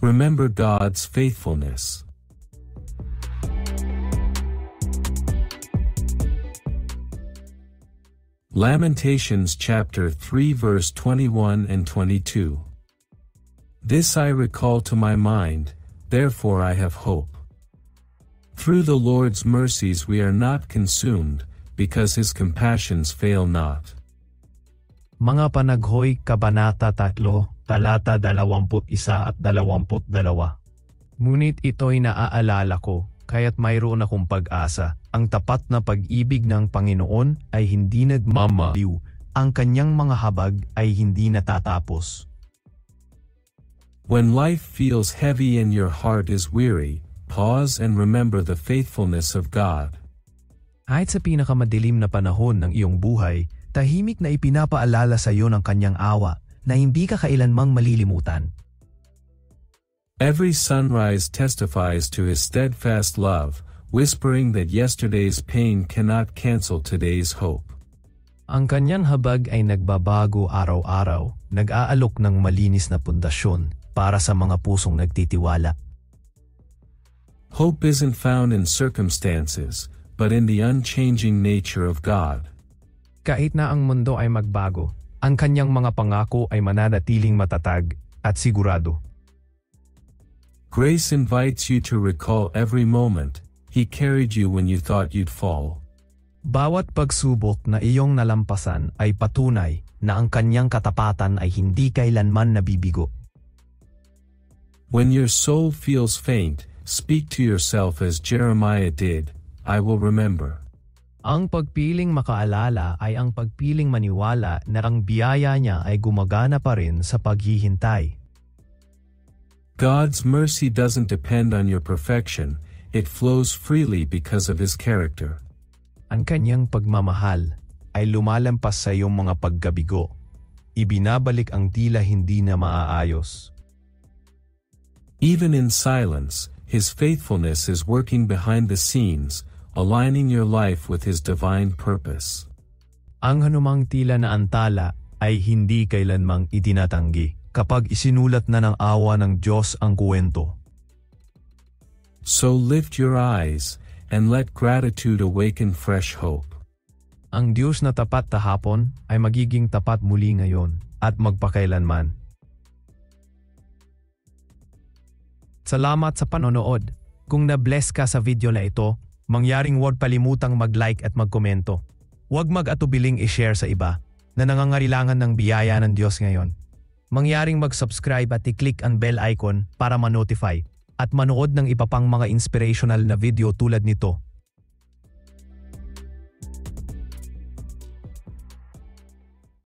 Remember God's faithfulness. Lamentations chapter 3 verse 21 and 22. This I recall to my mind, therefore I have hope. Through the Lord's mercies we are not consumed, because His compassions fail not. Mga Panaghoy, Kabanata 3, talata 21 at 22. Ngunit ito'y naaalala ko, kaya't mayroon akong pag-asa. Ang tapat na pag-ibig ng Panginoon ay hindi nagmamaliw. Ang kanyang mga habag ay hindi natatapos. When life feels heavy and your heart is weary, pause and remember the faithfulness of God. Kahit sa pinakamadilim na panahon ng iyong buhay, tahimik na ipinapaalala sa iyo ng kanyang awa na hindi ka kailanmang malilimutan. Every sunrise testifies to His steadfast love, whispering that yesterday's pain cannot cancel today's hope. Ang kanyang habag ay nagbabago araw-araw, nag-aalok ng malinis na pundasyon para sa mga pusong nagtitiwala. Hope isn't found in circumstances, but in the unchanging nature of God. Kahit na ang mundo ay magbago, ang kanyang mga pangako ay mananatiling matatag at sigurado. Grace invites you to recall every moment He carried you when you thought you'd fall. Bawat pagsubok na iyong nalampasan ay patunay na ang kanyang katapatan ay hindi kailanman nabibigo. When your soul feels faint, speak to yourself as Jeremiah did, I will remember. Ang pagpiling makaalala ay ang pagpiling maniwala na ang biyaya niya ay gumagana pa rin sa paghihintay. God's mercy doesn't depend on your perfection, it flows freely because of His character. Ang kanyang pagmamahal ay lumalampas sa iyong mga paggabigo. Ibinabalik ang tila hindi na maaayos. Even in silence, His faithfulness is working behind the scenes, aligning your life with His divine purpose. Ang anumang tila na antala ay hindi kailanmang itinatanggi kapag isinulat na ng awa ng Diyos ang kwento. So lift your eyes, and let gratitude awaken fresh hope. Ang Diyos na tapat kahapon ay magiging tapat muli ngayon at magpakailanman. Salamat sa panonood. Kung na-bless ka sa video na ito, mangyaring huwag kalimutang mag-like at magkomento. Huwag mag-atubiling i-share sa iba na nangangailangan ng biyaya ng Diyos ngayon. Mangyaring mag-subscribe at i-click ang bell icon para ma-notify at manood ng iba pang mga inspirational na video tulad nito